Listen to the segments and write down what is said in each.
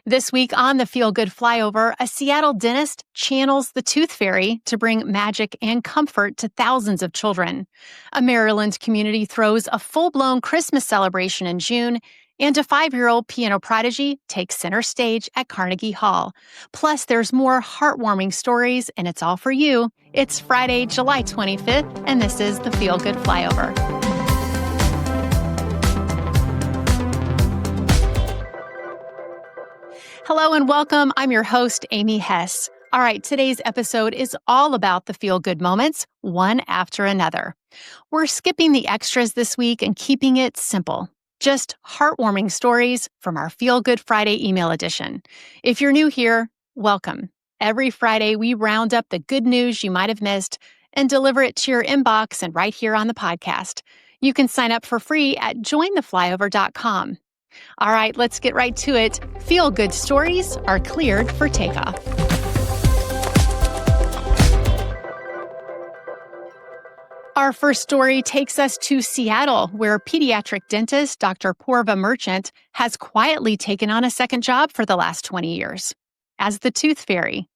This week on the Feel Good Flyover, a Seattle dentist channels the tooth fairy to bring magic and comfort to thousands of children. A Maryland community throws a full-blown Christmas celebration in June, and a 5-year-old piano prodigy takes center stage at Carnegie Hall. Plus, there's more heartwarming stories, and it's all for you. It's Friday, July 25th, and this is the Feel Good Flyover. Hello and welcome. I'm your host, Amy Hess. All right, today's episode is all about the feel-good moments, one after another. We're skipping the extras this week and keeping it simple. Just heartwarming stories from our Feel Good Friday email edition. If you're new here, welcome. Every Friday, we round up the good news you might have missed and deliver it to your inbox and right here on the podcast. You can sign up for free at jointheflyover.com. All right, let's get right to it. Feel-good stories are cleared for takeoff. Our first story takes us to Seattle, where pediatric dentist Dr. Porva Merchant has quietly taken on a second job for the last 20 years as the tooth fairy.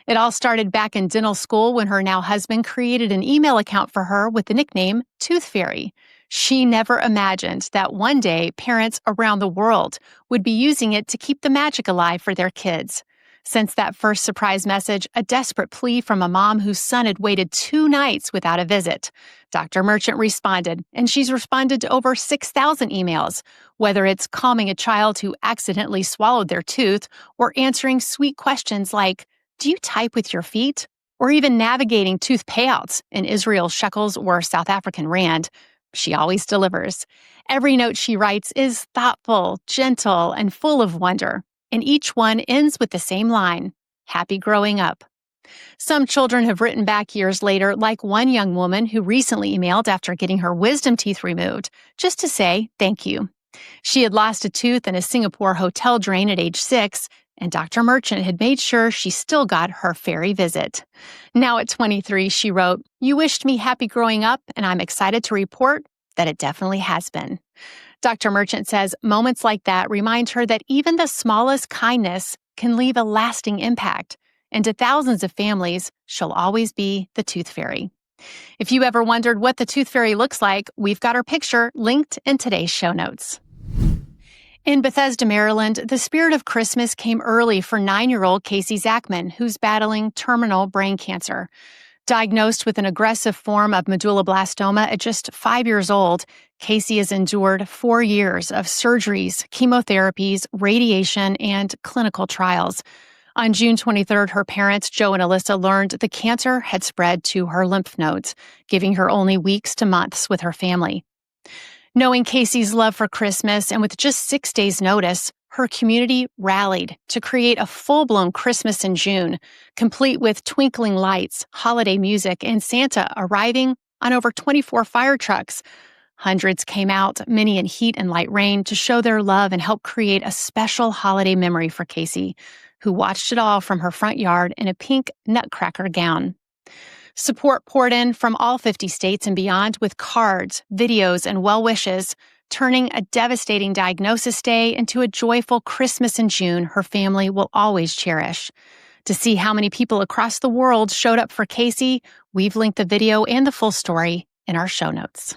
It all started back in dental school when her now husband created an email account for her with the nickname Tooth Fairy. She never imagined that one day parents around the world would be using it to keep the magic alive for their kids. Since that first surprise message, a desperate plea from a mom whose son had waited 2 nights without a visit, Dr. Merchant responded, and she's responded to over 6,000 emails, whether it's calming a child who accidentally swallowed their tooth or answering sweet questions like, "Do you type with your feet?" or even navigating tooth payouts in Israel shekels or South African rand. She always delivers. Every note she writes is thoughtful, gentle, and full of wonder. And each one ends with the same line, "Happy growing up." Some children have written back years later, like one young woman who recently emailed after getting her wisdom teeth removed, just to say thank you. She had lost a tooth in a Singapore hotel drain at age 6, and Dr. Merchant had made sure she still got her fairy visit. Now at 23, she wrote, "You wished me happy growing up, and I'm excited to report that it definitely has been." Dr. Merchant says moments like that remind her that even the smallest kindness can leave a lasting impact, and to thousands of families, she'll always be the tooth fairy. If you ever wondered what the tooth fairy looks like, we've got her picture linked in today's show notes. In Bethesda, Maryland, the spirit of Christmas came early for 9-year-old Casey Zachman, who's battling terminal brain cancer. Diagnosed with an aggressive form of medulloblastoma at just 5 years old, Casey has endured 4 years of surgeries, chemotherapies, radiation, and clinical trials. On June 23rd, her parents, Joe and Alyssa, learned the cancer had spread to her lymph nodes, giving her only weeks to months with her family. Knowing Casey's love for Christmas and with just 6 days' notice, her community rallied to create a full-blown Christmas in June, complete with twinkling lights, holiday music, and Santa arriving on over 24 fire trucks. Hundreds came out, many in heat and light rain, to show their love and help create a special holiday memory for Casey, who watched it all from her front yard in a pink nutcracker gown. Support poured in from all 50 states and beyond with cards, videos, and well wishes, turning a devastating diagnosis day into a joyful Christmas in June her family will always cherish. To see how many people across the world showed up for Casey, we've linked the video and the full story in our show notes.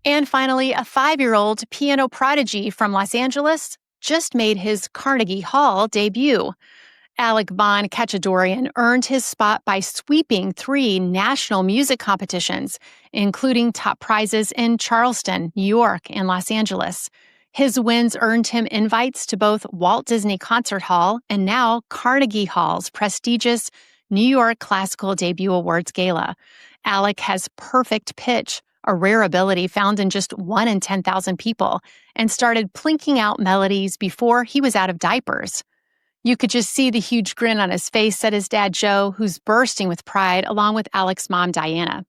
And finally, a 5-year-old piano prodigy from Los Angeles just made his Carnegie Hall debut. Alec Bon Cachadorian earned his spot by sweeping 3 national music competitions, including top prizes in Charleston, New York, and Los Angeles. His wins earned him invites to both Walt Disney Concert Hall and now Carnegie Hall's prestigious New York Classical Debut Awards Gala. Alec has perfect pitch, a rare ability found in just 1 in 10,000 people, and started plinking out melodies before he was out of diapers. You could just see the huge grin on his face, said his dad, Joe, who's bursting with pride, along with Alec's mom, Diana.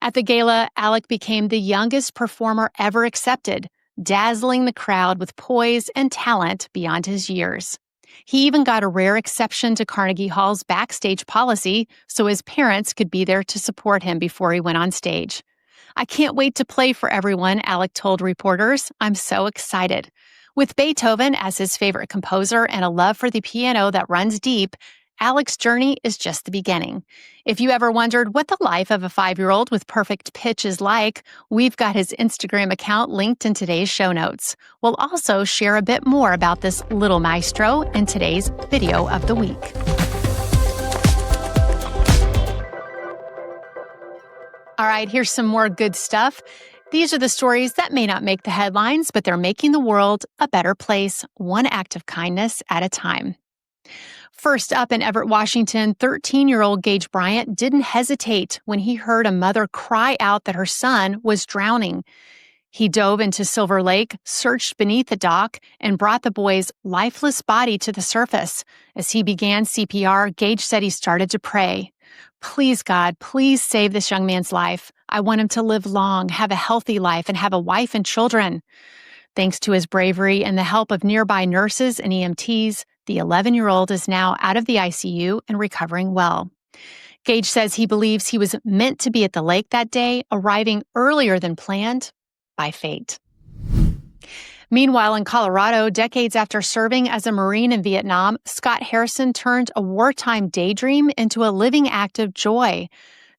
At the gala, Alec became the youngest performer ever accepted, dazzling the crowd with poise and talent beyond his years. He even got a rare exception to Carnegie Hall's backstage policy so his parents could be there to support him before he went on stage. "I can't wait to play for everyone," Alec told reporters. "I'm so excited." With Beethoven as his favorite composer and a love for the piano that runs deep, Alec's journey is just the beginning. If you ever wondered what the life of a 5-year-old with perfect pitch is like, we've got his Instagram account linked in today's show notes. We'll also share a bit more about this little maestro in today's video of the week. All right, here's some more good stuff. These are the stories that may not make the headlines, but they're making the world a better place, one act of kindness at a time. First up in Everett, Washington, 13-year-old Gage Bryant didn't hesitate when he heard a mother cry out that her son was drowning. He dove into Silver Lake, searched beneath the dock, and brought the boy's lifeless body to the surface. As he began CPR, Gage said he started to pray. Please, God, please save this young man's life. I want him to live long, have a healthy life, and have a wife and children. Thanks to his bravery and the help of nearby nurses and EMTs, the 11-year-old is now out of the ICU and recovering well. Gage says he believes he was meant to be at the lake that day, arriving earlier than planned by fate. Meanwhile, in Colorado, decades after serving as a Marine in Vietnam, Scott Harrison turned a wartime daydream into a living act of joy.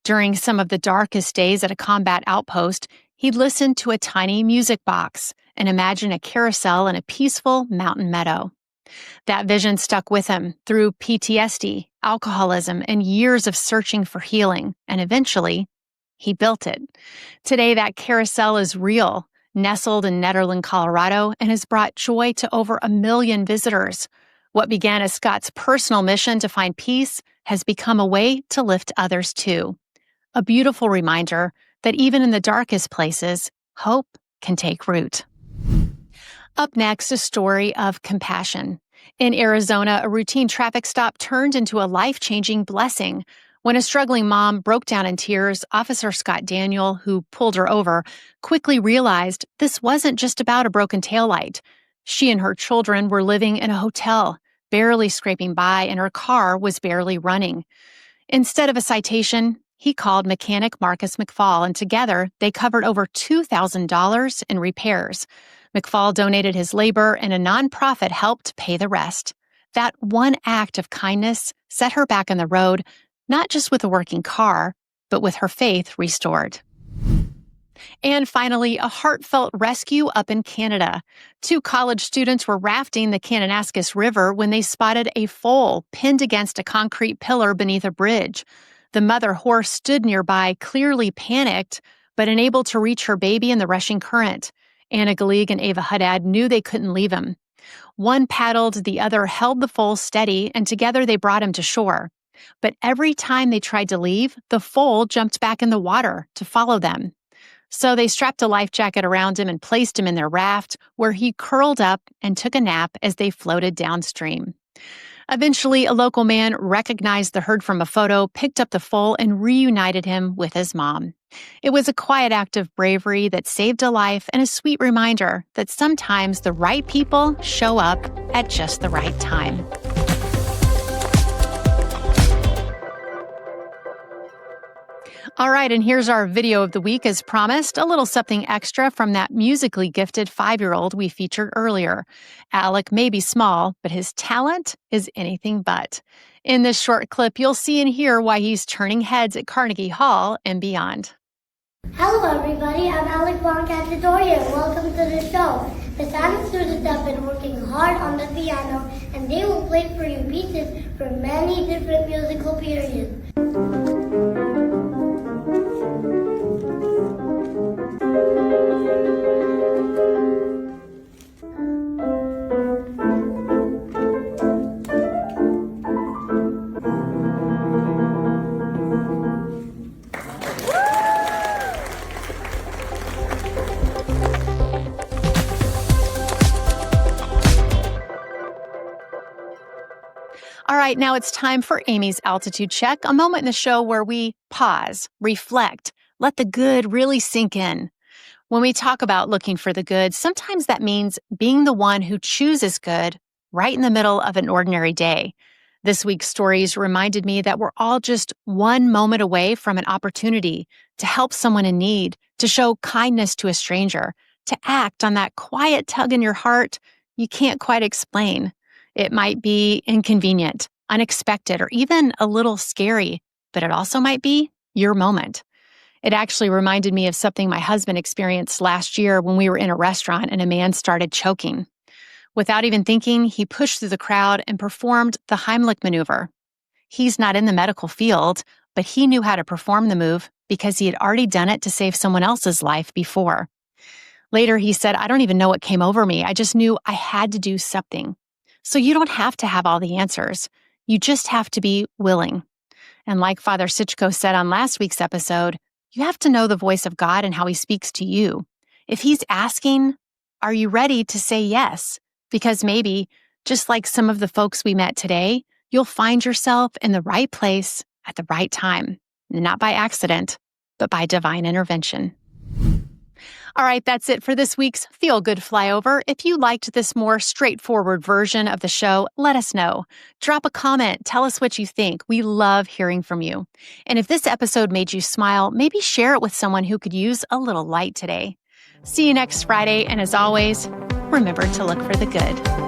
During some of the darkest days at a combat outpost, he'd listen to a tiny music box and imagine a carousel in a peaceful mountain meadow. That vision stuck with him through PTSD, alcoholism, and years of searching for healing, and eventually, he built it. Today, that carousel is real, nestled in Nederland, Colorado, and has brought joy to over 1 million visitors. What began as Scott's personal mission to find peace has become a way to lift others too. A beautiful reminder that even in the darkest places, hope can take root. Up next, a story of compassion. In Arizona, a routine traffic stop turned into a life-changing blessing. When a struggling mom broke down in tears, Officer Scott Daniel, who pulled her over, quickly realized this wasn't just about a broken taillight. She and her children were living in a hotel, barely scraping by, and her car was barely running. Instead of a citation, he called mechanic Marcus McFall, and together they covered over $2,000 in repairs. McFall donated his labor, and a nonprofit helped pay the rest. That one act of kindness set her back on the road, not just with a working car, but with her faith restored. And finally, a heartfelt rescue up in Canada. 2 college students were rafting the Kananaskis River when they spotted a foal pinned against a concrete pillar beneath a bridge. The mother horse stood nearby, clearly panicked, but unable to reach her baby in the rushing current. Anna Galig and Ava Haddad knew they couldn't leave him. One paddled, the other held the foal steady, and together they brought him to shore. But every time they tried to leave, the foal jumped back in the water to follow them. So they strapped a life jacket around him and placed him in their raft, where he curled up and took a nap as they floated downstream. Eventually, a local man recognized the herd from a photo, picked up the foal, and reunited him with his mom. It was a quiet act of bravery that saved a life and a sweet reminder that sometimes the right people show up at just the right time. All right, and here's our video of the week as promised, a little something extra from that musically gifted 5-year-old we featured earlier. Alec may be small, but his talent is anything but. In this short clip, you'll see and hear why he's turning heads at Carnegie Hall and beyond. Hello everybody, I'm Alec Boncatatoria. Welcome to the show. The Science students have been working hard on the piano and they will play for you pieces from many different musical periods. All right, now it's time for Amy's Altitude Check, a moment in the show where we pause, reflect, let the good really sink in. When we talk about looking for the good, sometimes that means being the one who chooses good right in the middle of an ordinary day. This week's stories reminded me that we're all just one moment away from an opportunity to help someone in need, to show kindness to a stranger, to act on that quiet tug in your heart you can't quite explain. It might be inconvenient, unexpected, or even a little scary, but it also might be your moment. It actually reminded me of something my husband experienced last year when we were in a restaurant and a man started choking. Without even thinking, he pushed through the crowd and performed the Heimlich maneuver. He's not in the medical field, but he knew how to perform the move because he had already done it to save someone else's life before. Later, he said, I don't even know what came over me. I just knew I had to do something. So you don't have to have all the answers. You just have to be willing. And like Father Sitchko said on last week's episode, you have to know the voice of God and how he speaks to you. If he's asking, are you ready to say yes? Because maybe, just like some of the folks we met today, you'll find yourself in the right place at the right time, not by accident, but by divine intervention. All right, that's it for this week's Feel Good Flyover. If you liked this more straightforward version of the show, let us know. Drop a comment. Tell us what you think. We love hearing from you. And if this episode made you smile, maybe share it with someone who could use a little light today. See you next Friday. And as always, remember to look for the good.